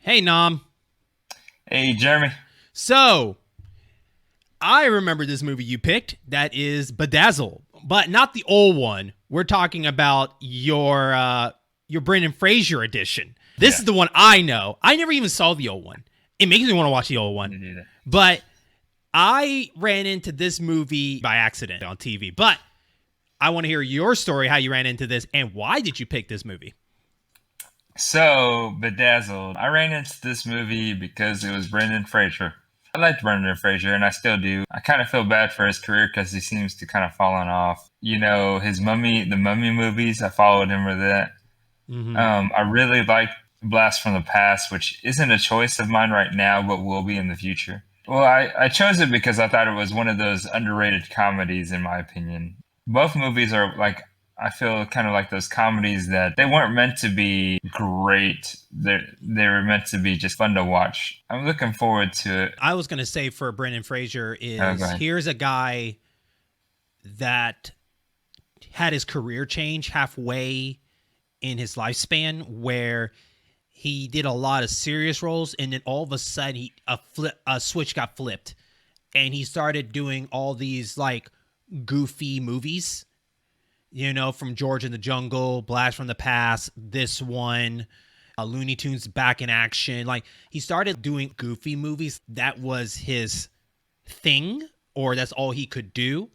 Hey, Nom. Hey, Jeremy. So, I remember this movie you picked. That is Bedazzled, but not the old one. We're talking about your Brendan Fraser edition. This Yeah, is the one I know. I never even saw the old one. It makes me want to watch the old one. me neither. But I ran into this movie by accident on TV. But I want to hear your story, how you ran into this, and why did you pick this movie? So, Bedazzled. I ran into this movie because it was Brendan Fraser. I liked Brendan Fraser, and I still do. I kind of feel bad for his career because he seems to kind of fallen off. His the Mummy movies. I followed him with that. Mm-hmm. I really liked Blast from the Past, which isn't a choice of mine right now, but will be in the future. Well, I chose it because I thought it was one of those underrated comedies, in my opinion. Both movies are like, I feel kind of like those comedies that they weren't meant to be great. They were meant to be just fun to watch. I'm looking forward to it. I was going to say for Brendan Fraser Oh, go is ahead. here's a guy that had his career change halfway in his lifespan where he did a lot of serious roles and then all of a sudden a switch got flipped and he started doing all these like goofy movies, from George in the Jungle, Blast from the Past, this one, Looney Tunes Back in Action. Like he started doing goofy movies. That was his thing, or that's all he could do.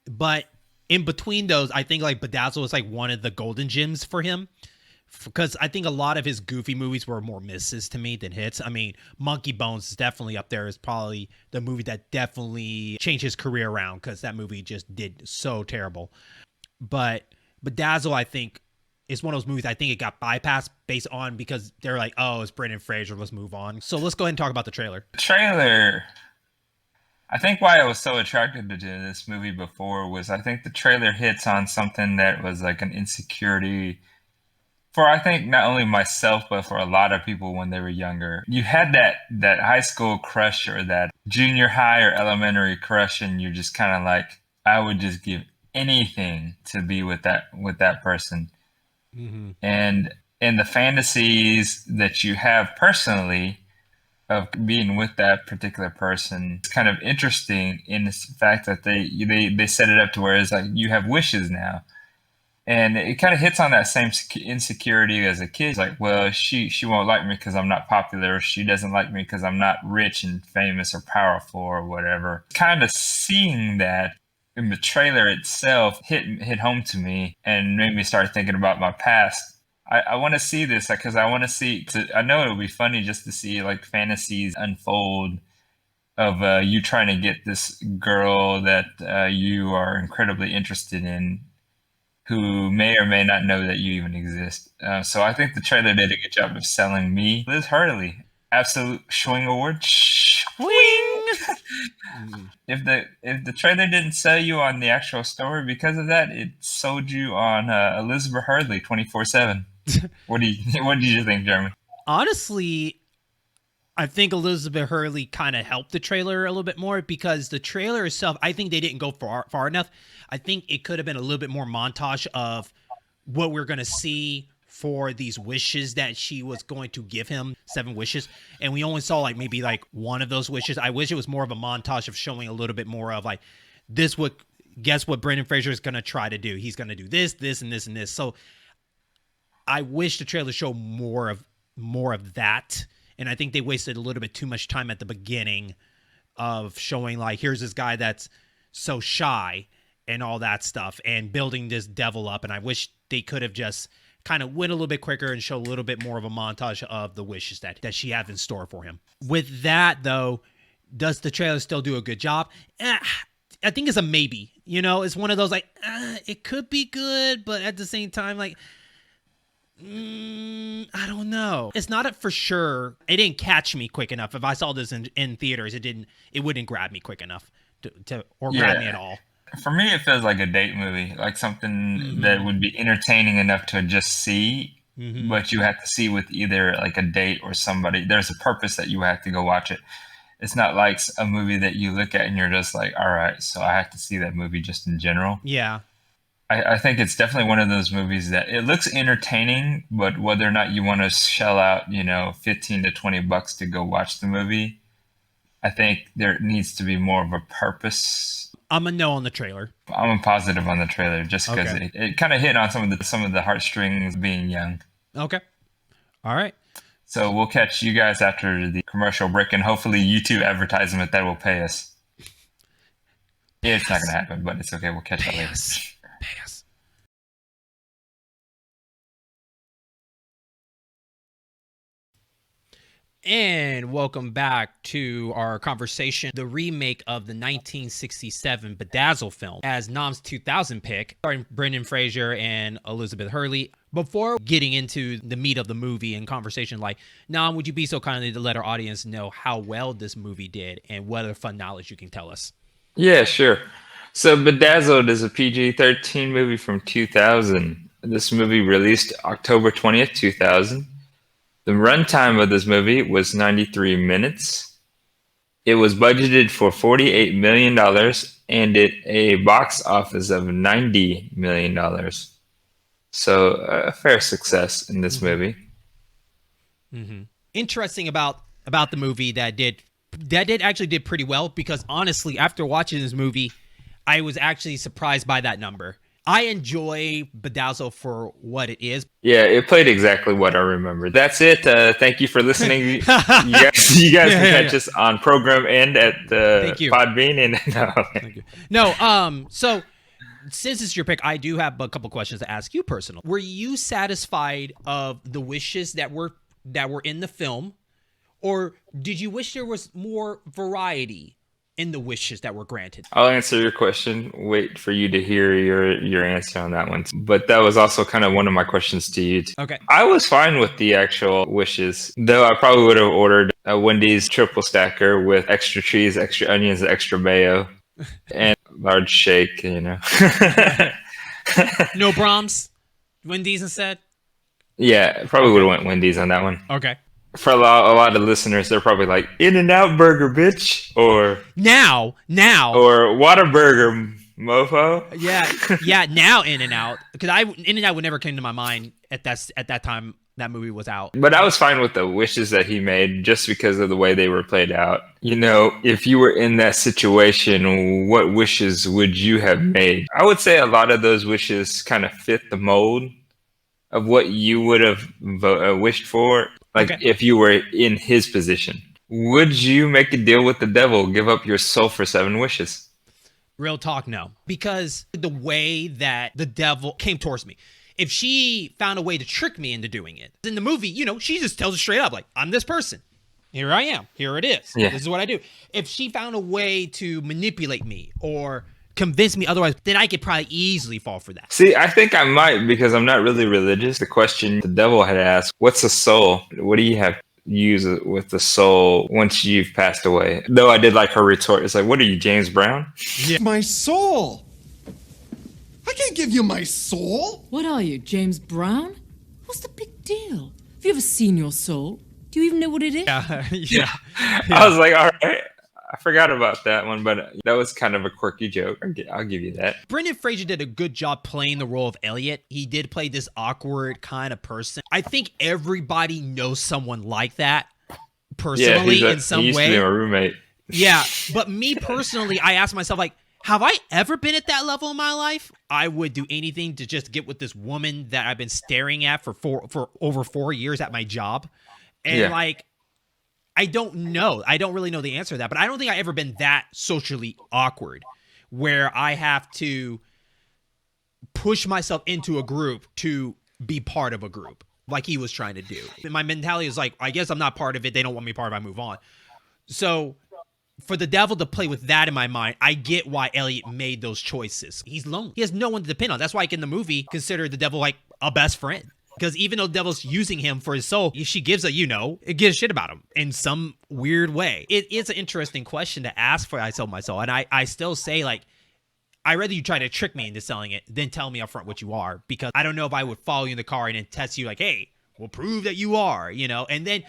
But in between those, I think like Bedazzled was like one of the golden gems for him. Because I think a lot of his goofy movies were more misses to me than hits. I mean, Monkey Bones is definitely up there. Is probably the movie that definitely changed his career around because that movie just did so terrible. But Bedazzle, I think, is one of those movies I think it got bypassed based on because they're like, oh, it's Brendan Fraser, let's move on. So let's go ahead and talk about the trailer. The trailer. I think why I was so attracted to this movie before was I think the trailer hits on something that was like an insecurity for I think not only myself but for a lot of people when they were younger. You had that high school crush or that junior high or elementary crush, and you're just kind of like, I would just give anything to be with that person. Mm-hmm. And in the fantasies that you have personally of being with that particular person, it's kind of interesting in the fact that they set it up to where it's like you have wishes now, and it kind of hits on that same insecurity as a kid. It's like, well, she won't like me because I'm not popular. Or she doesn't like me because I'm not rich and famous or powerful or whatever. Kind of seeing that in the trailer itself hit home to me and made me start thinking about my past. I want to see this because I want to see. I know it'll be funny just to see like fantasies unfold of you trying to get this girl that you are incredibly interested in, who may or may not know that you even exist. So I think the trailer did a good job of selling me. Liz Hurley, absolute swing award. Swing. Mm-hmm. If the trailer didn't sell you on the actual story because of that, it sold you on Elizabeth Hurley 24/7. What did you think, Jeremy? Honestly, I think Elizabeth Hurley kind of helped the trailer a little bit more because the trailer itself, I think they didn't go far enough. I think it could have been a little bit more montage of what we're going to see for these wishes that she was going to give him, 7 wishes. And we only saw like maybe like one of those wishes. I wish it was more of a montage of showing a little bit more of like this would guess what Brendan Fraser is going to try to do. He's going to do this, this, and this, and this. So I wish the trailer showed more of that. And I think they wasted a little bit too much time at the beginning of showing like, here's this guy that's so shy and all that stuff and building this devil up. And I wish they could have just kind of went a little bit quicker and show a little bit more of a montage of the wishes that she has in store for him. With that though, does the trailer still do a good job? I think it's a maybe, it's one of those like, it could be good, but at the same time, like, I don't know. It's not for sure. It didn't catch me quick enough. If I saw this in theaters, it wouldn't grab me quick enough or grab me at Yeah. all. For me, it feels like a date movie, like something Mm-hmm. that would be entertaining enough to just see, Mm-hmm. but you have to see with either like a date or somebody. There's a purpose that you have to go watch it. It's not like a movie that you look at and you're just like, all right, so I have to see that movie just in general. Yeah. I think it's definitely one of those movies that it looks entertaining, but whether or not you want to shell out, 15 to $20 to go watch the movie, I think there needs to be more of a purpose. I'm a no on the trailer. I'm a positive on the trailer just because it kind of hit on some of the heartstrings being young. Okay. All right. So we'll catch you guys after the commercial break and hopefully YouTube advertisement that will pay us. It's not going to happen, but it's okay. We'll catch that later. Pay us. And welcome back to our conversation, the remake of the 1967 Bedazzled film as Nom's 2000 pick, starring Brendan Fraser and Elizabeth Hurley. Before getting into the meat of the movie and conversation, like, Nom, would you be so kindly to let our audience know how well this movie did and what other fun knowledge you can tell us? Yeah, sure. So Bedazzled is a PG-13 movie from 2000. This movie released October 20th, 2000. The runtime of this movie was 93 minutes. It was budgeted for $48 million and it a box office of $90 million. So a fair success in this movie. Mm-hmm. Interesting about the movie that actually did pretty well, because honestly, after watching this movie, I was actually surprised by that number. I enjoy Bedazzled for what it is. Yeah, it played exactly what I remember. That's it. Thank you for listening. You guys can catch us on Program End at Podbean. And Thank you. No, so since it's your pick, I do have a couple questions to ask you personally. Were you satisfied of the wishes that were in the film, or did you wish there was more variety in the wishes that were granted? I'll answer your question. Wait for you to hear your answer on that one. But that was also kind of one of my questions to you. Okay. I was fine with the actual wishes, though I probably would have ordered a Wendy's triple stacker with extra cheese, extra onions, extra mayo, and large shake, No Brahms? Wendy's instead? Yeah, probably would have went Wendy's on that one. Okay. For a lot of listeners, they're probably like, In-N-Out Burger, bitch, or now, or Whataburger, mofo. Yeah, now In-N-Out, because In-N-Out would never came to my mind at that time that movie was out. But I was fine with the wishes that he made just because of the way they were played out. If you were in that situation, what wishes would you have made? I would say a lot of those wishes kind of fit the mold of what you would have wished for. Like, if you were in his position, would you make a deal with the devil, give up your soul for 7 wishes? Real talk, no. Because the way that the devil came towards me, if she found a way to trick me into doing it, in the movie, she just tells it straight up, like, I'm this person. Here I am. Here it is. Yeah. This is what I do. If she found a way to manipulate me or convince me otherwise, then I could probably easily fall for that. See, I think I might, because I'm not really religious. The question the devil had asked, what's a soul? What do you have to use with the soul once you've passed away? Though I did like her retort. It's like, what are you, James Brown? Yeah. My soul! I can't give you my soul! What are you, James Brown? What's the big deal? Have you ever seen your soul? Do you even know what it is? Yeah. I was like, all right. I forgot about that one, but that was kind of a quirky joke. I'll give you that. Brendan Fraser did a good job playing the role of Elliot. He did play this awkward kind of person. I think everybody knows someone like that personally in some way. He used to be my roommate. Yeah, but me personally, I asked myself, like, have I ever been at that level in my life? I would do anything to just get with this woman that I've been staring at for over 4 years at my job. And I don't know. I don't really know the answer to that, but I don't think I've ever been that socially awkward where I have to push myself into a group to be part of a group like he was trying to do. And my mentality is like, I guess I'm not part of it. They don't want me part of it. I move on. So for the devil to play with that in my mind, I get why Elliot made those choices. He's lonely. He has no one to depend on. That's why, like, in the movie, consider the devil like a best friend. Because even though the devil's using him for his soul, she gives it gives a shit about him in some weird way. It is an interesting question to ask for. I sell my soul. And I still say, like, I'd rather you try to trick me into selling it than tell me up front what you are. Because I don't know if I would follow you in the car and then test you like, hey, we'll prove that you are, And then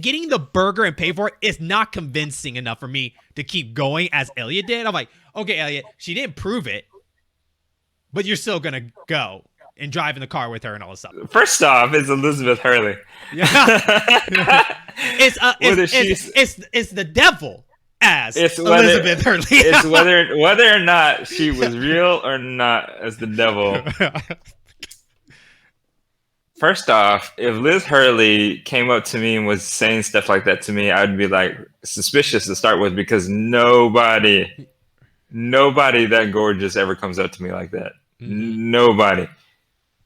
getting the burger and pay for it is not convincing enough for me to keep going as Elliot did. I'm like, okay, Elliot, she didn't prove it. but you're still gonna go and drive in the car with her and all this stuff. First off, it's Elizabeth Hurley. Yeah. It's the devil as Elizabeth Hurley. It's whether or not she was real or not as the devil. First off, if Liz Hurley came up to me and was saying stuff like that to me, I'd be like suspicious to start with, because nobody that gorgeous ever comes up to me like that. Mm-hmm. Nobody.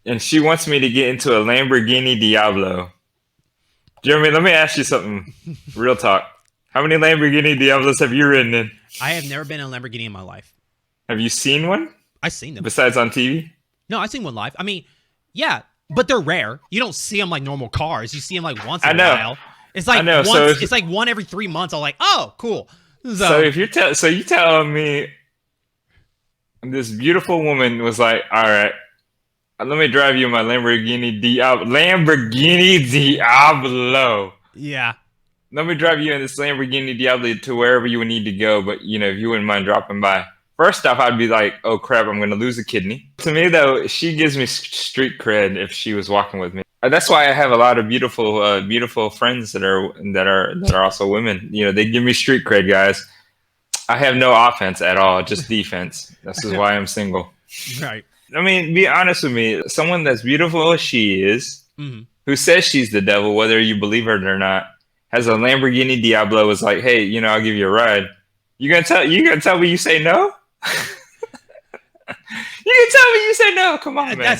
And she wants me to get into a Lamborghini Diablo. Jeremy, let me ask you something. Real talk. How many Lamborghini Diablos have you ridden in? I have never been in a Lamborghini in my life. Have you seen one? I've seen them. Besides on TV? No, I've seen one live. I mean, yeah. But they're rare. You don't see them like normal cars. You see them like once in a while. It's like it's like one every 3 months. I'm like, oh, cool. So if you telling me this beautiful woman was like, all right, let me drive you in my Lamborghini Diablo. Yeah. Let me drive you in this Lamborghini Diablo to wherever you would need to go. But if you wouldn't mind dropping by. First off, I'd be like, oh, crap, I'm going to lose a kidney. To me, though, she gives me street cred if she was walking with me. That's why I have a lot of beautiful friends that are also women. They give me street cred, guys. I have no offense at all, just defense. This is why I'm single. Right. I mean, be honest with me. Someone that's beautiful as she is, who says she's the devil, whether you believe her or not, has a Lamborghini Diablo, is like, hey, I'll give you a ride. You gonna tell me you say no? You can tell me you said no. Come on, man.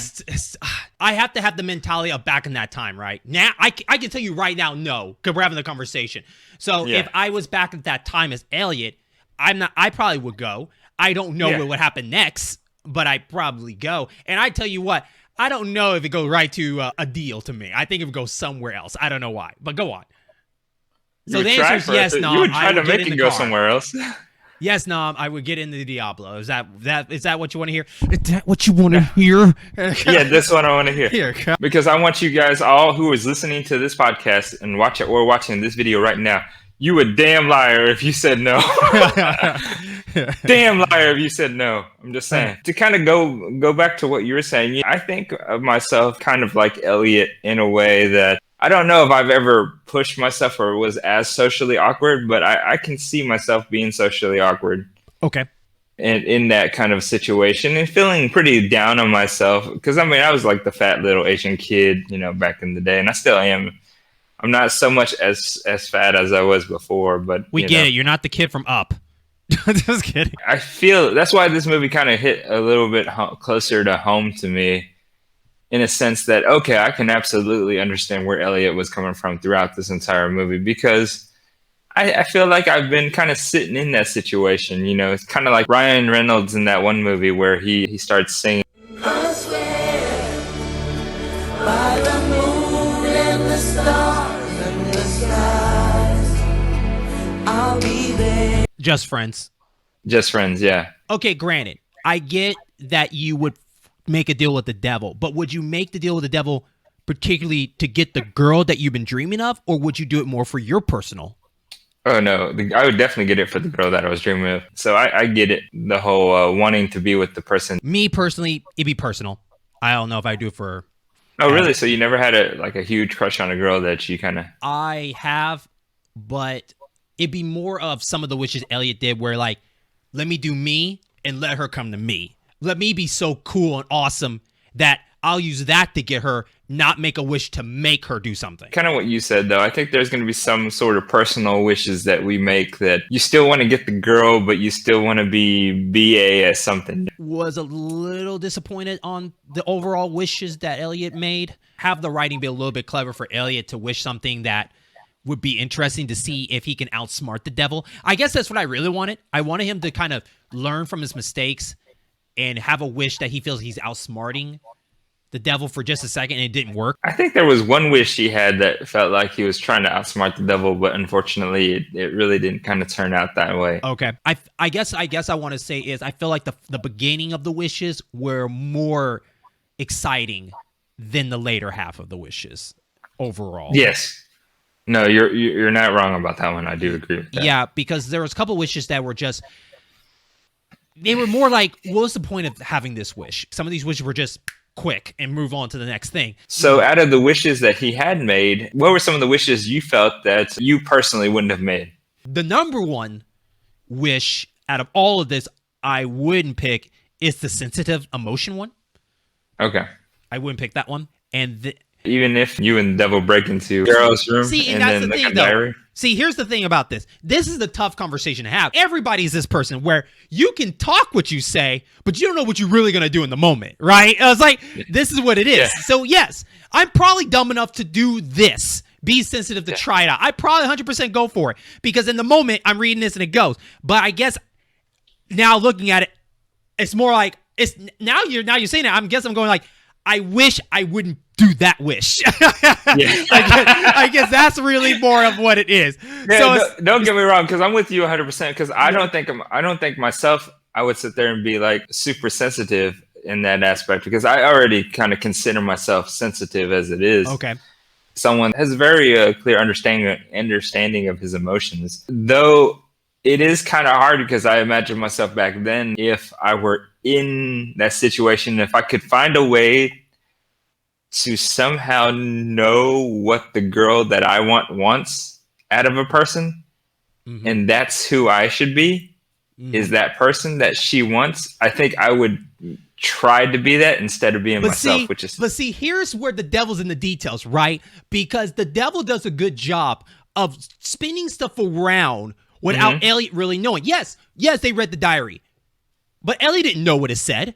I have to have the mentality of back in that time, right? Now, I can tell you right now, no, because we're having the conversation. So if I was back at that time as Elliot, I probably would go. I don't know what would happen next, but I'd probably go. And I tell you what, I don't know if it goes right to a deal to me. I think it would go somewhere else. I don't know why, but go on. So the answer is yes, no. You would try to make it go somewhere else. Yes, Nom, I would get into the Diablo. Is that what you want to hear? Is that what you want to hear? Yeah, that's what I want to hear. Because I want you guys all who is listening to this podcast and watching this video right now, you a damn liar if you said no. Damn liar if you said no. I'm just saying. To kind of go back to what you were saying, I think of myself kind of like Elliot in a way that I don't know if I've ever pushed myself or was as socially awkward, but I can see myself being socially awkward. Okay. And in that kind of situation and feeling pretty down on myself. Because, I mean, I was like the fat little Asian kid, back in the day. And I still am. I'm not so much as fat as I was before. But we get it. You're not the kid from Up. Just kidding. I feel that's why this movie kind of hit a little bit closer to home to me. In a sense that, okay, I can absolutely understand where Elliot was coming from throughout this entire movie, because I feel like I've been kind of sitting in that situation. It's kind of like Ryan Reynolds in that one movie where he starts singing. I swear by the moon and the stars and the skies, I'll be there. Just Friends. Just Friends, yeah. Okay, granted, I get that you would make a deal with the devil, but would you make the deal with the devil particularly to get the girl that you've been dreaming of, or would you do it more for your personal? Oh no, I would definitely get it for the girl that I was dreaming of. So I get it, the whole wanting to be with the person. Me personally, it'd be personal. I don't know if I do it for. Oh really? So you never had a huge crush on a girl that you kind of? I have, but it'd be more of some of the wishes Elliot did, where like, let me do me and let her come to me. Let me be so cool and awesome that I'll use that to get her, not make a wish to make her do something. Kind of what you said, though. I think there's going to be some sort of personal wishes that we make that you still want to get the girl, but you still want to be BA as something. Was a little disappointed on the overall wishes that Elliot made. Have the writing be a little bit clever for Elliot to wish something that would be interesting to see if he can outsmart the devil. I guess that's what I really wanted. I wanted him to kind of learn from his mistakes and have a wish that he feels he's outsmarting the devil for just a second, and it didn't work. I think there was one wish he had that felt like he was trying to outsmart the devil, but unfortunately, it really didn't kind of turn out that way. Okay. I guess I want to say is I feel like the beginning of the wishes were more exciting than the later half of the wishes overall. Yes. No, you're not wrong about that one. I do agree with that. Yeah, because there was a couple wishes that were just they were more like, what's the point of having this wish? Some of these wishes were just quick and move on to the next thing. So out of the wishes that he had made, what were some of the wishes you felt that you personally wouldn't have made? The number one wish out of all of this I wouldn't pick is the sensitive emotion one. Okay. I wouldn't pick that one. And even if you and the devil break into Carol's room and and that's then the like thing, a though. diary. See, here's the thing about this. This is the tough conversation to have. Everybody's this person where you can talk what you say, but you don't know what you're really going to do in the moment, right? I was like, this is what it is. Yeah. So, yes, I'm probably dumb enough to do this. Be sensitive to try it out. I probably 100% go for it because in the moment I'm reading this and it goes. But I guess now looking at it, it's more like it's now you're saying it. I guess I'm going like, I wish I wouldn't do that wish. I guess that's really more of what it is. Yeah, So don't get me wrong, because I'm with you 100%. Because I don't think myself I would sit there and be like super sensitive in that aspect because I already kind of consider myself sensitive as it is. Okay. Someone has a very clear understanding of his emotions, though. It is kind of hard because I imagine myself back then if I were in that situation, if I could find a way to somehow know what the girl that I want wants out of a person, and that's who I should be, is that person that she wants. I think I would try to be that instead of being myself, But see, here's where the devil's in the details, right? Because the devil does a good job of spinning stuff around without Elliot really knowing. Yes, they read the diary. But Elliot didn't know what it said.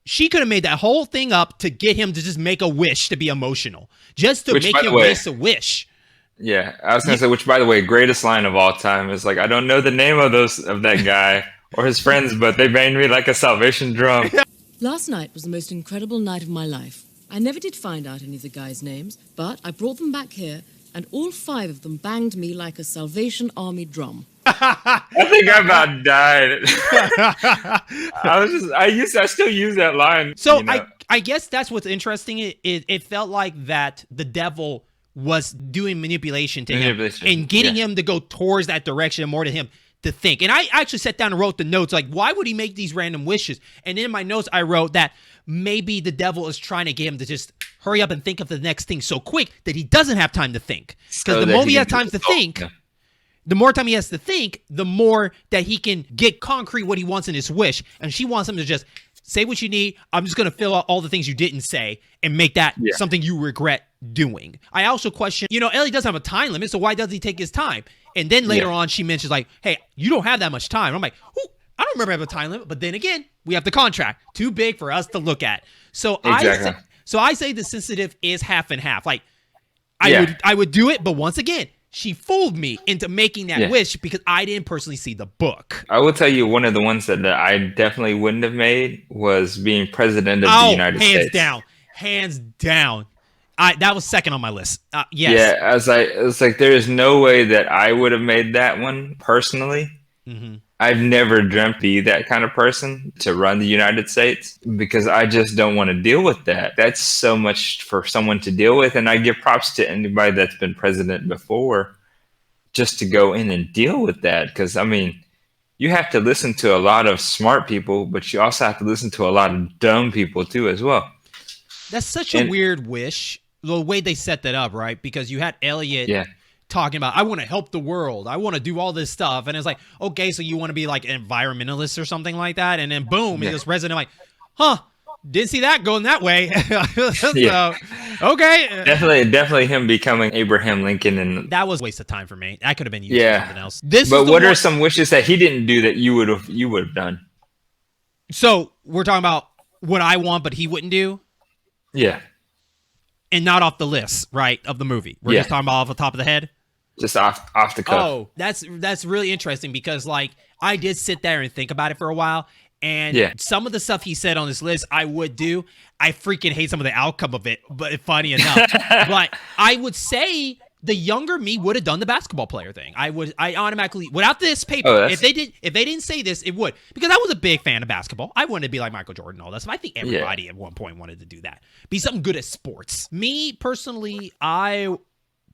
She could have made that whole thing up to get him to just make a wish to be emotional. Just to make him waste a wish. Yeah, I was going to say, which, by the way, greatest line of all time is like, I don't know the name of that guy or his friends, but they banged me like a Salvation drum. Last night was the most incredible night of my life. I never did find out any of the guys' names, but I brought them back here, and all 5 of them banged me like a Salvation Army drum. I think I about died. I still use that line. So I guess that's what's interesting. It felt like that the devil was doing manipulation to him and getting him to go towards that direction more to him to think. And I actually sat down and wrote the notes like, why would he make these random wishes? And in my notes, I wrote that maybe the devil is trying to get him to just hurry up and think of the next thing so quick that he doesn't have time to think. Because the more he has time to think, the more time he has to think, the more that he can get concrete what he wants in his wish. And she wants him to just say what you need. I'm just going to fill out all the things you didn't say and make that something you regret doing. I also question, Ellie doesn't have a time limit, so why does he take his time? And then later on, she mentions like, hey, you don't have that much time. I'm like, I don't remember having a time limit. But then again, we have the contract. Too big for us to look at. So I say the sensitive is half and half. Like, I would do it, but once again, she fooled me into making that wish because I didn't personally see the book. I will tell you one of the ones that I definitely wouldn't have made was being president of the United States. Hands down. That was second on my list. Yes. Yeah, it was like there is no way that I would have made that one personally. Mm-hmm. I've never dreamt be that kind of person to run the United States because I just don't want to deal with that. That's so much for someone to deal with. And I give props to anybody that's been president before just to go in and deal with that. Because, you have to listen to a lot of smart people, but you also have to listen to a lot of dumb people too as well. That's such a weird wish, the way they set that up, right? Because you had Elliot talking about, I want to help the world. I want to do all this stuff. And it's like, okay, so you want to be like an environmentalist or something like that. And then boom, he goes president. I'm like, didn't see that going that way. So, okay. Definitely him becoming Abraham Lincoln. And that was a waste of time for me. That could have been used for something else. But what are some wishes that he didn't do that you would have done? So we're talking about what I want, but he wouldn't do? Yeah. And not off the list, right, of the movie. We're just talking about off the top of the head? Just off the cuff. Oh, that's really interesting because, like, I did sit there and think about it for a while. And some of the stuff he said on this list, I would do. I freaking hate some of the outcome of it, but funny enough. But I would say the younger me would have done the basketball player thing. I automatically, without this paper, if they didn't say this, it would. Because I was a big fan of basketball. I wanted to be like Michael Jordan and all that stuff. I think everybody at one point wanted to do that. Be something good at sports. Me, personally, I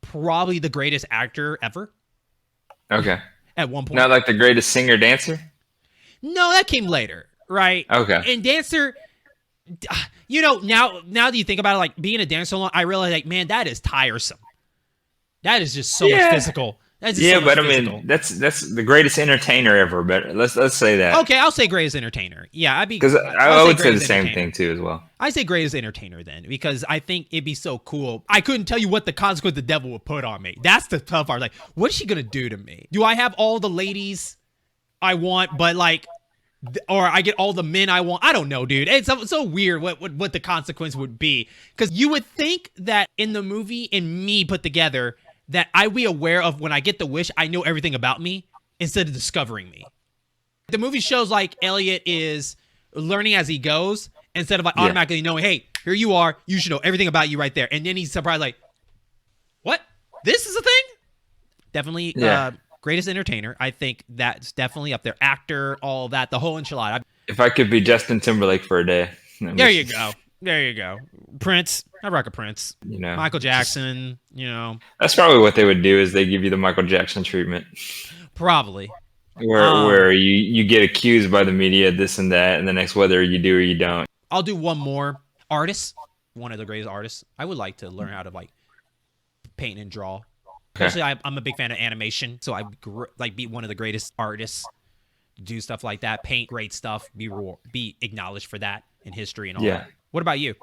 probably the greatest actor ever. Okay. At one point. Not like the greatest singer dancer? No, that came later, right? Okay. And dancer, now that you think about it, like being a dancer so long, I realize, like, man, that is tiresome. That is just so much physical. That's just so much physical. mean, that's the greatest entertainer ever. But let's say that. Okay, I'll say greatest entertainer. Yeah, because I would say the same thing too as well. I say greatest entertainer then, because I think it'd be so cool. I couldn't tell you what the consequence the devil would put on me. That's the tough part. Like, what is she gonna do to me? Do I have all the ladies I want, but like, or I get all the men I want? I don't know, dude. It's so weird what the consequence would be, because you would think that in the movie and me put together that I'd be aware of when I get the wish, I know everything about me instead of discovering me. The movie shows like Elliot is learning as he goes instead of like automatically knowing, hey, here you are, you should know everything about you right there. And then he's surprised, like, what? This is a thing? Definitely greatest entertainer. I think that's definitely up there. Actor, all that, the whole enchilada. If I could be Justin Timberlake for a day. There you go. There you go. Prince. I rock a Prince. Michael Jackson, That's probably what they would do, is they give you the Michael Jackson treatment. Probably. Where you get accused by the media, this and that, and the next whether you do or you don't. I'll do one more. Artist. One of the greatest artists. I would like to learn how to like paint and draw. Especially I'm a big fan of animation, so I be one of the greatest artists. Do stuff like that, paint great stuff, be acknowledged for that in history and all that. What about you?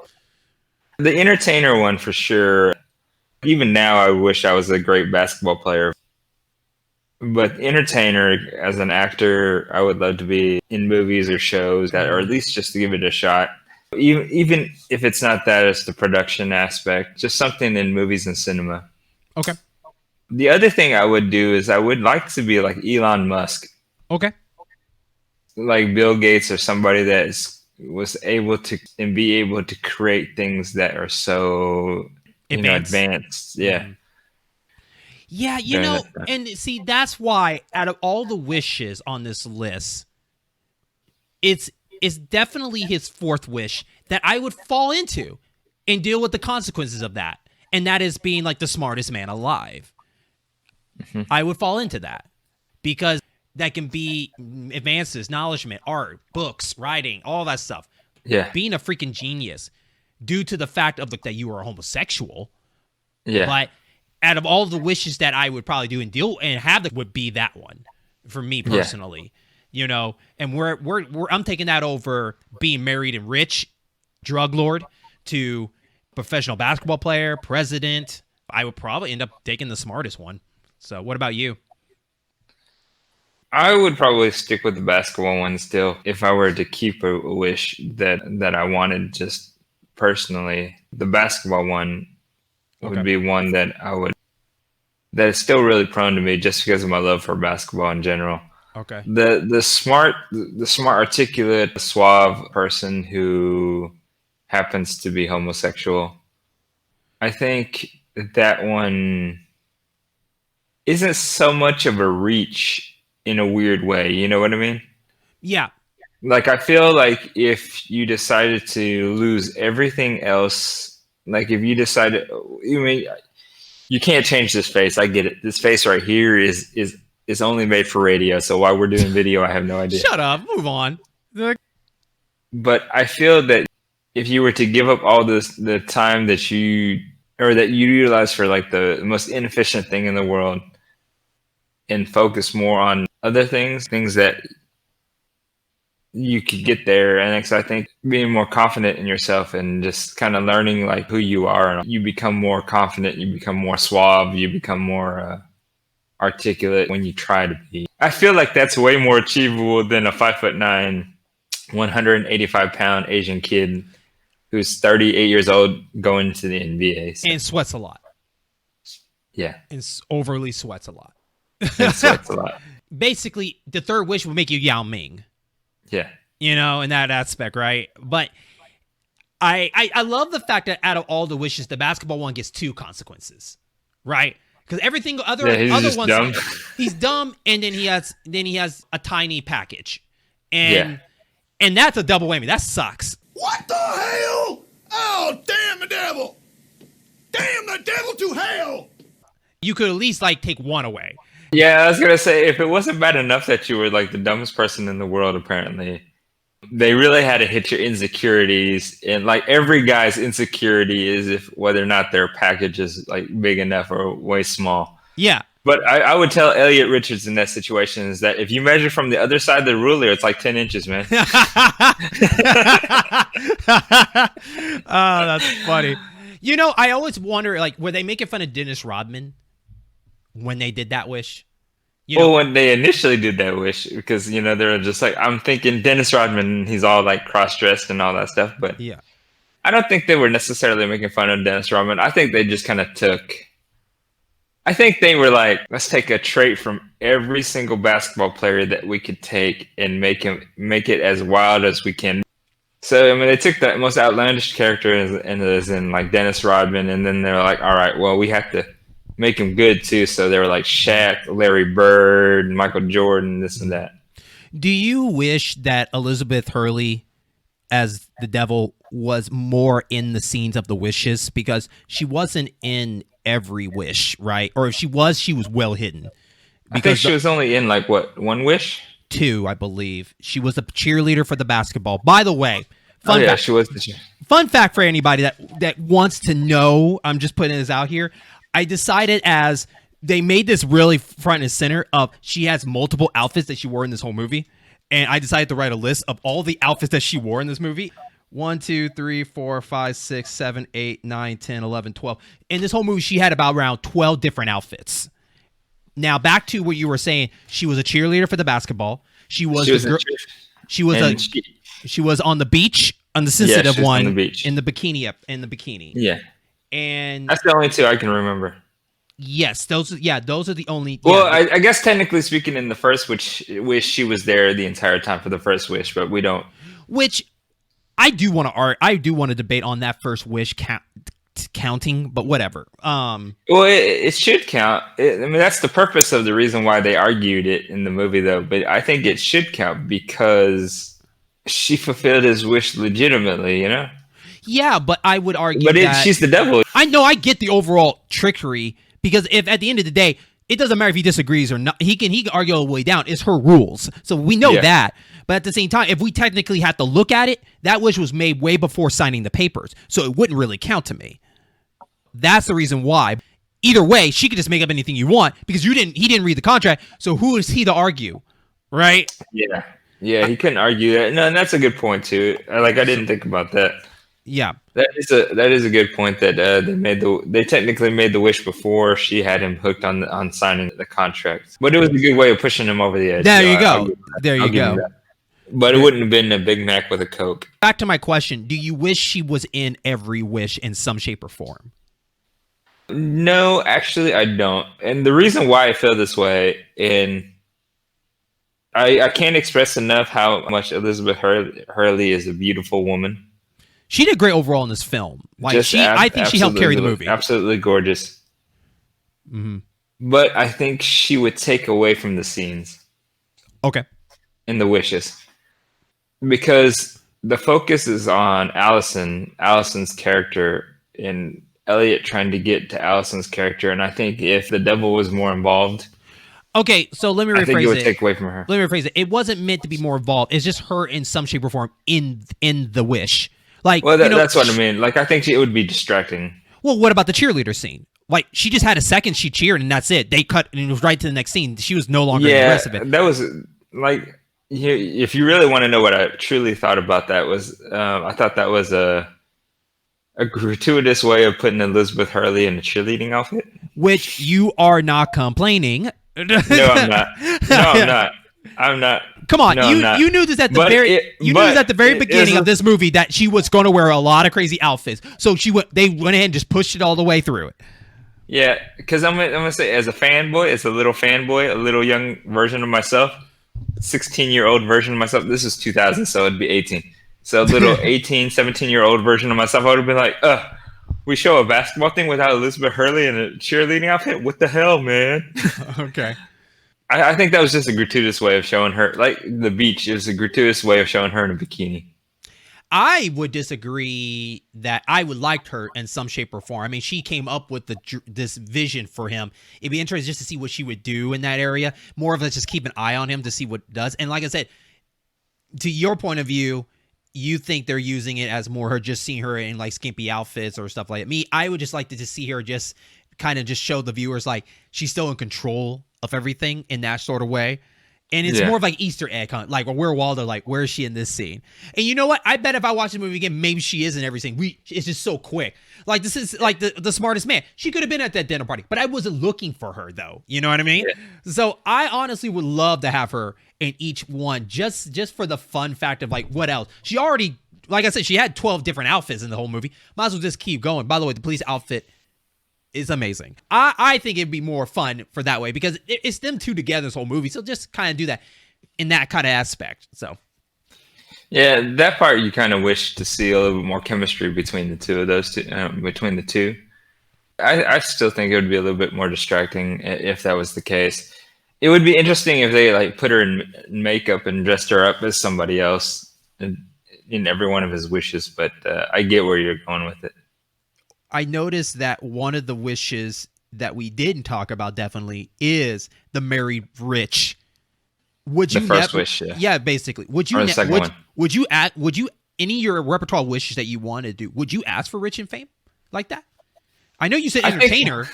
The entertainer one for sure. Even now, I wish I was a great basketball player. But entertainer, as an actor, I would love to be in movies or shows that, or at least just to give it a shot. Even if it's not that, it's the production aspect. Just something in movies and cinema. Okay. The other thing I would do is I would like to be like Elon Musk. Okay. Like Bill Gates or somebody that was able to and be able to create things that are so advanced. Yeah. Yeah, and see, that's why out of all the wishes on this list, it's definitely his fourth wish that I would fall into and deal with the consequences of that. And that is being like the smartest man alive. Mm-hmm. I would fall into that because that can be advances, knowledgement, art, books, writing, all that stuff. Yeah. Being a freaking genius due to the fact of that you are a homosexual. Yeah. But out of all the wishes that I would probably do and deal and have, would be that one for me personally. And I'm taking that over being married and rich, drug lord, to professional basketball player, president. I would probably end up taking the smartest one. So what about you? I would probably stick with the basketball one still. If I were to keep a wish that I wanted just personally, the basketball one would be one that that is still really prone to me just because of my love for basketball in general. Okay. The smart, articulate, suave person who happens to be homosexual. I think that one isn't so much of a reach in a weird way. You know what I mean? Yeah. Like, I feel like if you decided to lose everything else, like if you decided, you can't change this face. I get it. This face right here is only made for radio. So why we're doing video, I have no idea. Shut up. Move on. But I feel that if you were to give up all the time that you utilize for like the most inefficient thing in the world and focus more on other things that you could get there. And I think being more confident in yourself and just kind of learning like who you are, and you become more confident, you become more suave, you become more articulate when you try to be. I feel like that's way more achievable than a 5'9", 185-pound Asian kid who's 38 years old going to the NBA. So. And sweats a lot. Yeah. And overly sweats a lot. And sweats a lot. Basically, the third wish would make you Yao Ming. Yeah. In that aspect, right? But I love the fact that out of all the wishes, the basketball one gets 2 consequences, right? Because everything other ones, dumb. He's dumb, and then he has a tiny package, and that's a double whammy. That sucks. What the hell? Oh, damn the devil! Damn the devil to hell! You could at least like take one away, Yeah, I was gonna say, if it wasn't bad enough that you were like the dumbest person in the world, apparently, they really had to hit your insecurities, and like every guy's insecurity is if whether or not their package is like big enough or way small. Yeah. But I would tell Elliot Richards in that situation is that if you measure from the other side of the ruler, it's like 10 inches, man. Oh, that's funny. You know, I always wonder, like, were they making fun of Dennis Rodman when they did that wish? You know, Well, when they initially did that wish, because you know they were just like, I'm thinking Dennis Rodman, he's all like cross-dressed and all that stuff, but yeah. I don't think they were necessarily making fun of Dennis Rodman. I think they just kind of took. I think they were like, let's take a trait from every single basketball player that we could take and make it as wild as we can. So I mean, they took the most outlandish character as in like Dennis Rodman, and then they're like, all right, well, we have to make him good too. So they were like Shaq, Larry Bird, Michael Jordan, this and that. Do you wish that Elizabeth Hurley as the devil was more in the scenes of the wishes? Because she wasn't in every wish, right? Or if she was well hidden. I think she was only in like what, one wish? 2, I believe. She was the cheerleader for the basketball. By the way, fun fact, she was the fun fact for anybody that wants to know, I'm just putting this out here. I decided as they made this really front and center of she has multiple outfits that she wore in this whole movie. And I decided to write a list of all the outfits that she wore in this movie. 1, 2, 3, 4, 5, 6, 7, 8, 9, 10, 11, 12. In this whole movie, she had about around 12 different outfits. Now, back to what you were saying, she was a cheerleader for the basketball. She was on the beach, on the sensitive one, on the beach. in the bikini. Yeah. And that's the only 2 I can remember. Yes, those are the only. Well, I guess technically speaking, in the first wish she was there the entire time for the first wish, but we don't. Which I do want to debate on that first wish counting, but whatever. Well, it should count. I mean, that's the purpose of the reason why they argued it in the movie, though. But I think it should count because she fulfilled his wish legitimately, you know. Yeah, but I would argue she's the devil. I know, I get the overall trickery, because if at the end of the day, it doesn't matter if he disagrees or not, he can argue all the way down. It's her rules, so we know that. But at the same time, if we technically have to look at it, that wish was made way before signing the papers, so it wouldn't really count to me. That's the reason why. Either way, she could just make up anything you want because he didn't read the contract. So who is he to argue, right? Yeah, he couldn't argue that. No, and that's a good point too. I didn't think about that. Yeah, that is a good point that they technically made the wish before she had him hooked on signing the contract. But it was a good way of pushing him over the edge. There you go. There you go. But it wouldn't have been a Big Mac with a Coke. Back to my question: do you wish she was in every wish in some shape or form? No, actually, I don't. And the reason why I feel this way, and I can't express enough how much Elizabeth Hurley is a beautiful woman. She did great overall in this film. Like I think she helped carry the movie. Absolutely gorgeous. Mm-hmm. But I think she would take away from the scenes. Okay. In the wishes. Because the focus is on Allison's character, and Elliot trying to get to Allison's character, and I think if the devil was more involved, okay, so let me rephrase it. I think it would take away from her. Let me rephrase it. It wasn't meant to be more involved. It's just her in some shape or form in the wish. Like, well, that's what I mean. Like, I think it would be distracting. Well, what about the cheerleader scene? Like, she just had a second, she cheered, and that's it. They cut, and it was right to the next scene. She was no longer in the rest of it. That was like, if you really want to know what I truly thought about that was, I thought that was a gratuitous way of putting Elizabeth Hurley in a cheerleading outfit. Which you are not complaining. No, I'm not. No, I'm not. Come on, no, you knew this at the very beginning of this movie that she was going to wear a lot of crazy outfits. So they went ahead and just pushed it all the way through it. Yeah, because I'm gonna say, as a fanboy, as a little fanboy, a little young version of myself, 16-year-old version of myself. This is 2000, so it'd be 18. So a little 18, 17-year-old version of myself, I would have been like, we show a basketball thing without Elizabeth Hurley in a cheerleading outfit? What the hell, man? Okay. I think that was just a gratuitous way of showing her, like the beach is a gratuitous way of showing her in a bikini. I would disagree that I would like her in some shape or form. I mean, she came up with this vision for him. It'd be interesting just to see what she would do in that area. More of let's just keep an eye on him to see what does. And like I said, to your point of view, you think they're using it as more her just seeing her in like skimpy outfits or stuff like that. Me, I would just like to just see her just kind of just show the viewers like she's still in control of everything in that sort of way. And it's more of like Easter egg, like where Waldo, like where is she in this scene? And you know what? I bet if I watch the movie again, maybe she is in every scene. It's just so quick. Like this is like the smartest man. She could have been at that dinner party, but I wasn't looking for her though. You know what I mean? Yeah. So I honestly would love to have her in each one, just for the fun fact of like what else. She already, like I said, she had 12 different outfits in the whole movie. Might as well just keep going. By the way, the police outfit is amazing. I think it'd be more fun for that way because it's them two together this whole movie. So just kind of do that in that kind of aspect. So yeah, that part you kind of wish to see a little bit more chemistry between the two of those two. Between the two, I still think it would be a little bit more distracting if that was the case. It would be interesting if they like put her in makeup and dressed her up as somebody else in every one of his wishes. But I get where you're going with it. I noticed that one of the wishes that we didn't talk about definitely is the married rich. Would you the first wish? Yeah, basically. Would you? Or the second one. Would you any of your repertoire wishes that you want to do? Would you ask for rich and fame like that? I know you said entertainer.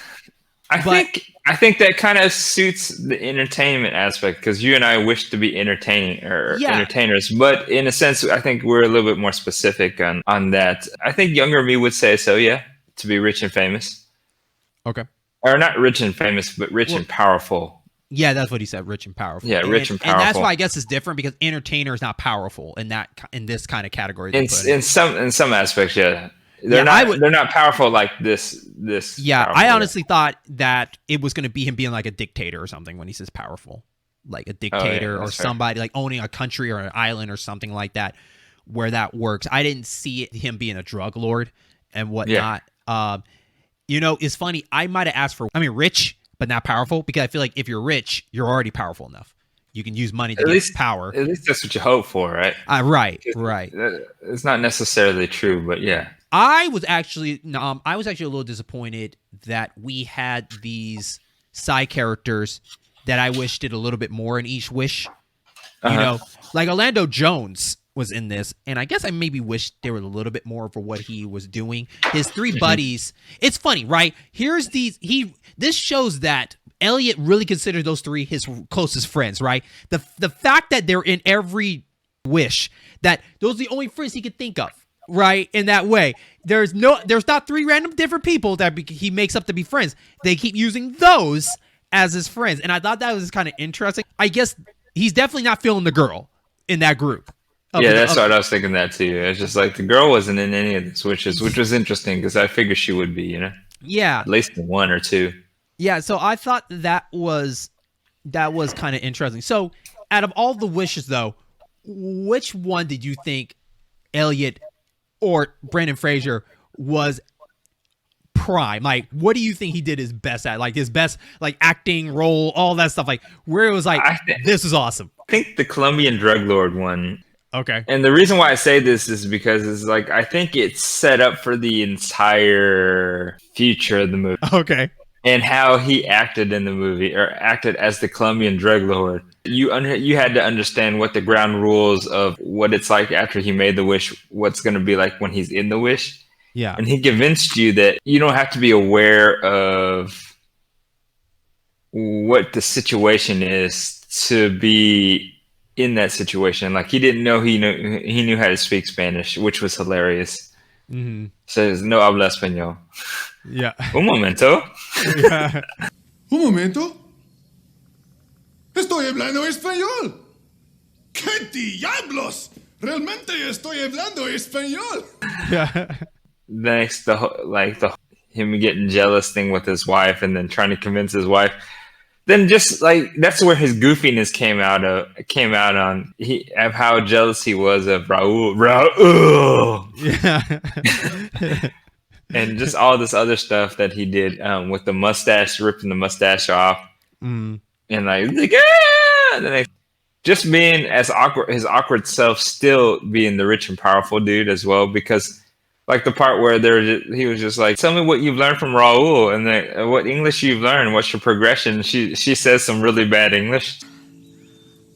I think that kind of suits the entertainment aspect because you and I wish to be entertainers, but in a sense, I think we're a little bit more specific on that. I think younger me would say so, yeah, to be rich and famous. Okay. Or not rich and famous, but rich and powerful. Yeah, that's what he said, rich and powerful. Yeah, rich and powerful. And that's why I guess it's different because entertainer is not powerful in this kind of category. In some aspects, yeah. They're not powerful like this. Yeah, I honestly thought that it was going to be him being like a dictator or something when he says powerful, like a dictator or somebody like owning a country or an island or something like that, where that works. I didn't see him being a drug lord and whatnot. Yeah. It's funny. I might have asked for, rich but not powerful because I feel like if you're rich, you're already powerful enough. You can use money to get power. At least that's what you hope for, right? Right. It's not necessarily true, but yeah. I was actually a little disappointed that we had these side characters that I wish did a little bit more in each wish. Like Orlando Jones was in this, and I guess I maybe wish there was a little bit more for what he was doing. His three buddies. It's funny, right? This shows that Elliot really considered those three his closest friends, right? The fact that they're in every wish, that those are the only friends he could think of. Right, in that way, there's not three random different people that he makes up to be friends. They keep using those as his friends, and I thought that was kind of interesting. I guess he's definitely not feeling the girl in that group. That's what I was thinking that too. It's just like the girl wasn't in any of the switches, which was interesting because I figured she would be, Yeah, at least in one or two. Yeah, so I thought that was kind of interesting. So, out of all the wishes, though, which one did you think Elliot or Brendan Fraser was prime? Like, what do you think he did his best at? Like, his best, like, acting, role, all that stuff. Like, where it was like, this is awesome. I think the Colombian drug lord one. Okay. And the reason why I say this is because it's like, I think it's set up for the entire future of the movie. Okay. And how he acted in the movie, or acted as the Colombian drug lord. You had to understand what the ground rules of what it's like after he made the wish, what's going to be like when he's in the wish. Yeah. And he convinced you that you don't have to be aware of what the situation is to be in that situation. Like, he didn't know he knew how to speak Spanish, which was hilarious. Mm-hmm. Says, no habla español. Yeah. Un momento. Yeah. Un momento. Estoy hablando español. ¿Qué diablos? Realmente estoy hablando español. Yeah. Next, him getting jealous thing with his wife, and then trying to convince his wife. Then just like that's where his goofiness came out on of how jealous he was of Raul. Yeah. And just all this other stuff that he did with the mustache, ripping the mustache off, Mm. and like just being as awkward, his awkward self, still being the rich and powerful dude as well. Because like the part where he was just like, "Tell me what you've learned from Raul and what English you've learned. What's your progression?" She says some really bad English.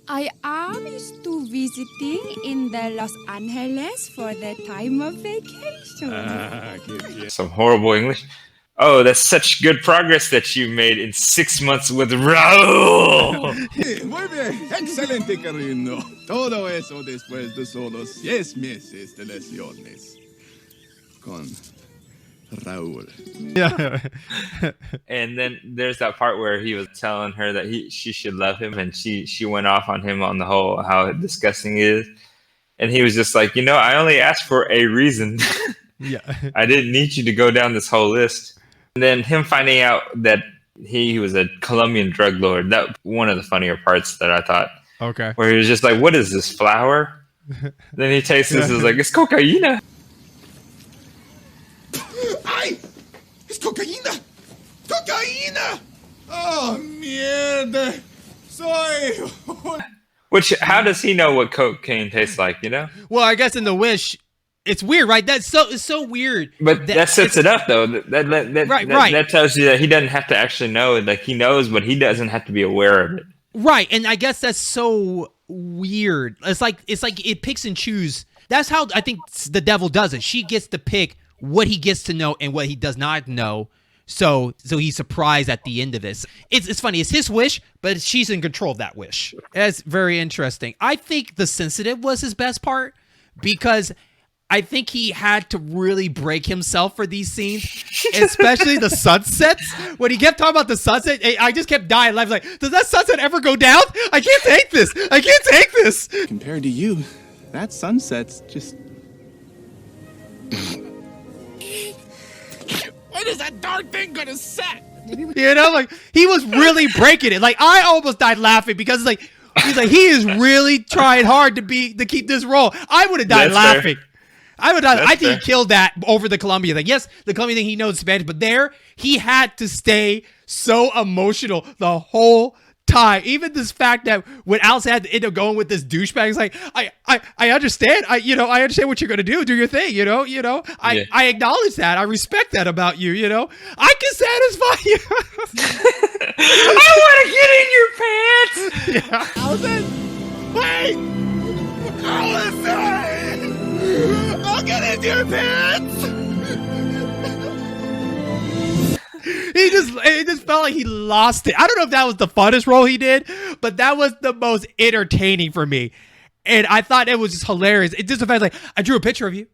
I am used to visiting in the Los Angeles for the time of vacation. Some horrible English. Oh, that's such good progress that you made in 6 months with Raul. Muy bien, excelente, cariño. Todo eso después de solo 6 meses de lesiones. Con Raul. Yeah. And then there's that part where he was telling her that she should love him, and she went off on him on the whole how disgusting he is. And he was just like, I only asked for a reason. Yeah. I didn't need you to go down this whole list. And then him finding out that he was a Colombian drug lord, that one of the funnier parts that I thought. Okay. Where he was just like, "What is this, flour?" Then he tastes this, is like, "It's cocaína." ¡Ay! ¡Es cocaína! ¡Cocaína! ¡Oh, mierda! Soy... Which, how does he know what cocaine tastes like, Well, I guess in The Wish, it's weird, right? It's so weird. But that sets it up, though. That tells you that he doesn't have to actually know. Like, he knows, but he doesn't have to be aware of it. Right, and I guess that's so weird. It's like it picks and chooses. That's how I think the devil does it. She gets to pick what he gets to know and what he does not know. So he's surprised at the end of this. It's funny. It's his wish, but she's in control of that wish. That's very interesting. I think the sensitive was his best part because I think he had to really break himself for these scenes, especially the sunsets. When he kept talking about the sunset, I just kept dying. I was like, does that sunset ever go down? I can't take this. I can't take this. Compared to you, that sunset's just... When is that darn thing gonna set? Like he was really breaking it. Like I almost died laughing because he's like he is really trying hard to keep this role. I would have died laughing. Fair. I would have. I think he killed that over the Colombian thing. Yes, the Colombian thing he knows Spanish, but there he had to stay so emotional the whole time. Even this fact that when Allison had to end up going with this douchebag, he's like, I understand. I understand what you're gonna do. Do your thing. I acknowledge that. I respect that about you. I can satisfy you. I want to get in your pants. Yeah. Allison, wait, Allison, I'll get into your pants. It just felt like he lost it. I don't know if that was the funnest role he did, but that was the most entertaining for me. And I thought it was just hilarious. It just felt like, I drew a picture of you.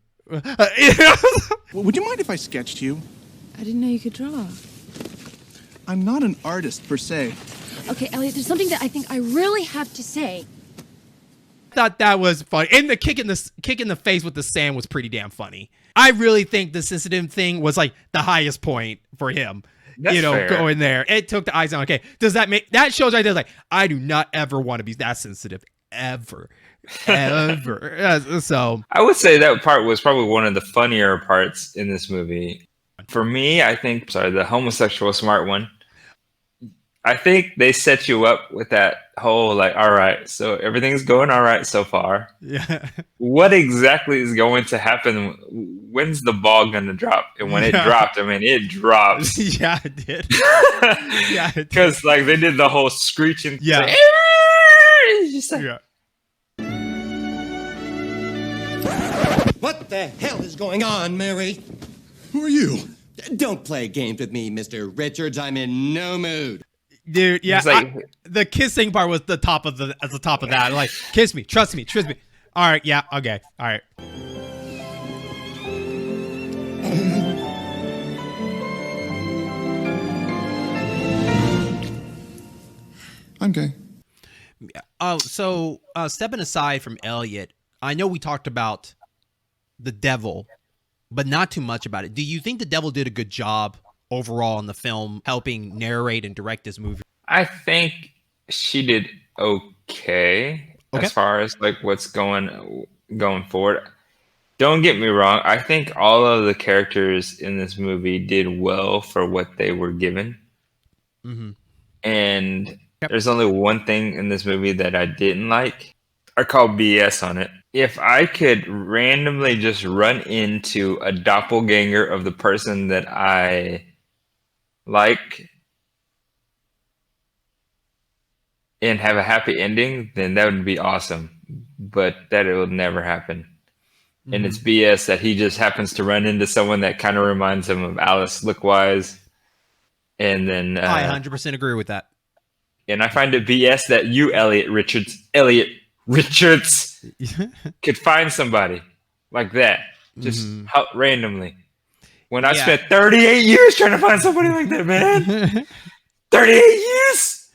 Would you mind if I sketched you? I didn't know you could draw. I'm not an artist, per se. Okay, Elliot, there's something that I think I really have to say. I thought that was funny. And the kick in the face with the sand was pretty damn funny. I really think the sensitive thing was like the highest point for him. That's fair. Going there. It took the eyes on. Okay, does that make that shows right there? Like, I do not ever want to be that sensitive ever. So I would say that part was probably one of the funnier parts in this movie. For me, I think, the homosexual smart one. I think they set you up with that whole like, all right, so everything's going all right so far. Yeah. What exactly is going to happen? When's the ball going to drop? And when it dropped, I mean, it drops. Yeah, it did. Yeah, because like they did the whole screeching. Yeah. Like, it's just like, Yeah. What the hell is going on, Mary? Who are you? Don't play games with me, Mr. Richards. I'm in no mood. Dude, yeah, like, the kissing part was the top of that. Like, kiss me, trust me. All right, yeah, okay, all right. I'm gay. So stepping aside from Elliot, I know we talked about the devil, but not too much about it. Do you think the devil did a good job overall in the film, helping narrate and direct this movie? I think she did okay as far as like what's going forward. Don't get me wrong. I think all of the characters in this movie did well for what they were given. Mm-hmm. And There's only one thing in this movie that I didn't like. I call BS on it. If I could randomly just run into a doppelganger of the person that I like and have a happy ending, then that would be awesome. But that it will never happen. And it's BS that he just happens to run into someone that kind of reminds him of Alice look-wise. And then I 100% agree with that. And I find it BS that you, Elliot Richards, could find somebody like that just randomly. When I spent 38 years trying to find somebody like that, man. 38 years.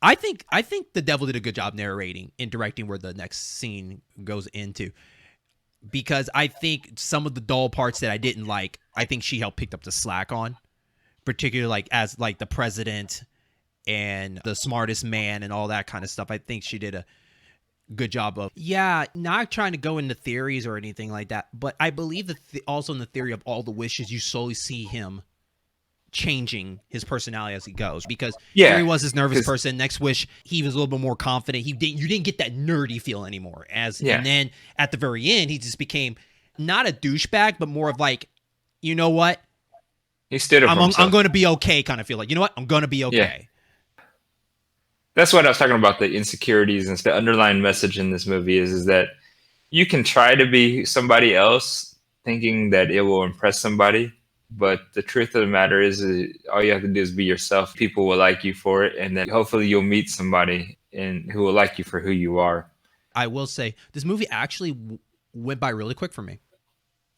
I think the devil did a good job narrating and directing where the next scene goes into, because I think some of the dull parts that I didn't like, I think she helped pick up the slack on, particularly like as like the president and the smartest man and all that kind of stuff. I think she did a good job of, not trying to go into theories or anything like that, but I believe that also in the theory of all the wishes, you slowly see him changing his personality as he goes, because here he was this nervous person. Next wish, he was a little bit more confident. You didn't get that nerdy feel anymore. And then at the very end, he just became not a douchebag, but more of like, you know what? He stood up for himself. I'm going to be okay kind of feel like, you know what? I'm going to be okay. Yeah. That's what I was talking about, the insecurities and the underlying message in this movie is that you can try to be somebody else thinking that it will impress somebody. But the truth of the matter is all you have to do is be yourself. People will like you for it. And then hopefully you'll meet somebody who will like you for who you are. I will say this movie actually went by really quick for me.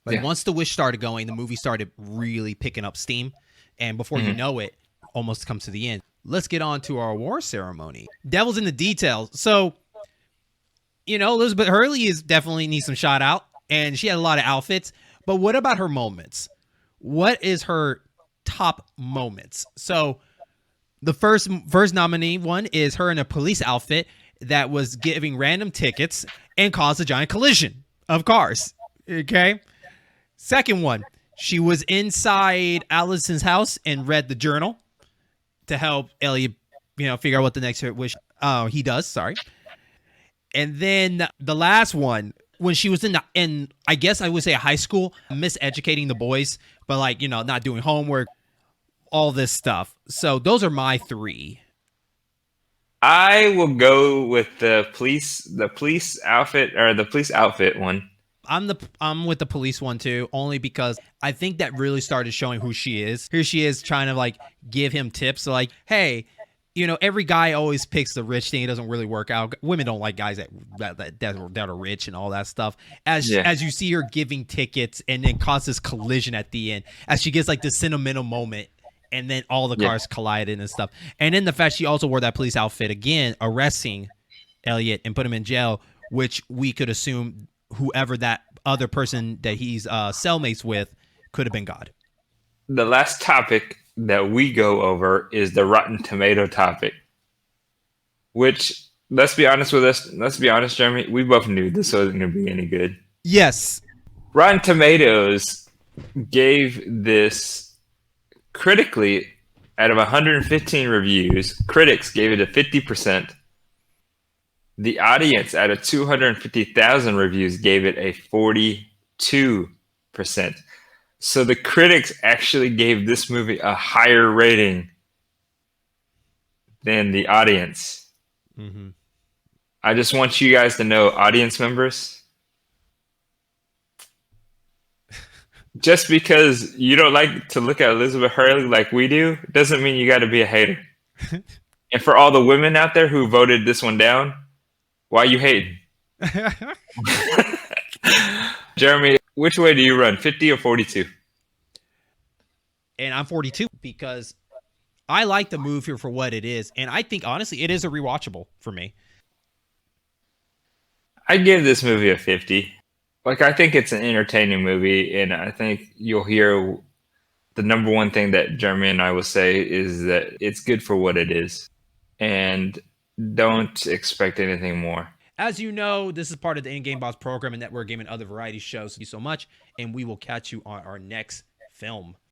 Like once the wish started going, the movie started really picking up steam. And before you know it, almost comes to the end. Let's get on to our award ceremony. Devil's in the details. So, Elizabeth Hurley definitely needs some shout out. And she had a lot of outfits. But what about her moments? What is her top moments? So the first nominee one is her in a police outfit that was giving random tickets and caused a giant collision of cars. Okay. Second one, she was inside Allison's house and read the journal to help Elliot, figure out what the next wish he does. Sorry. And then the last one, when she was in I guess I would say a high school, miseducating the boys, but like, not doing homework, all this stuff. So those are my three. I will go with the police outfit one. I'm with the police one too, only because I think that really started showing who she is. Here she is trying to like give him tips. So like, hey, every guy always picks the rich thing. It doesn't really work out. Women don't like guys that are rich and all that stuff. As you see her giving tickets and then causes collision at the end, as she gets like the sentimental moment, and then all the cars collided and stuff. And then the fact she also wore that police outfit again, arresting Elliot and put him in jail, which we could assume whoever that other person that he's cellmates with could have been God. The last topic that we go over is the Rotten Tomato topic, which, let's be honest, Jeremy, we both knew this wasn't going to be any good. Yes. Rotten Tomatoes gave this critically, out of 115 reviews, critics gave it a 50%. The audience, out of 250,000 reviews, gave it a 42%. So the critics actually gave this movie a higher rating than the audience. Mm-hmm. I just want you guys to know, audience members, just because you don't like to look at Elizabeth Hurley like we do, doesn't mean you got to be a hater. And for all the women out there who voted this one down, why you hating? Jeremy, which way do you run, 50 or 42? And I'm 42 because I like the move here for what it is. And I think, honestly, it is a rewatchable for me. I give this movie a 50. Like, I think it's an entertaining movie. And I think you'll hear the number one thing that Jeremy and I will say is that it's good for what it is. And don't expect anything more. As you know, this is part of the In-Game Boss program and Network Game and other variety shows. Thank you so much. And we will catch you on our next film.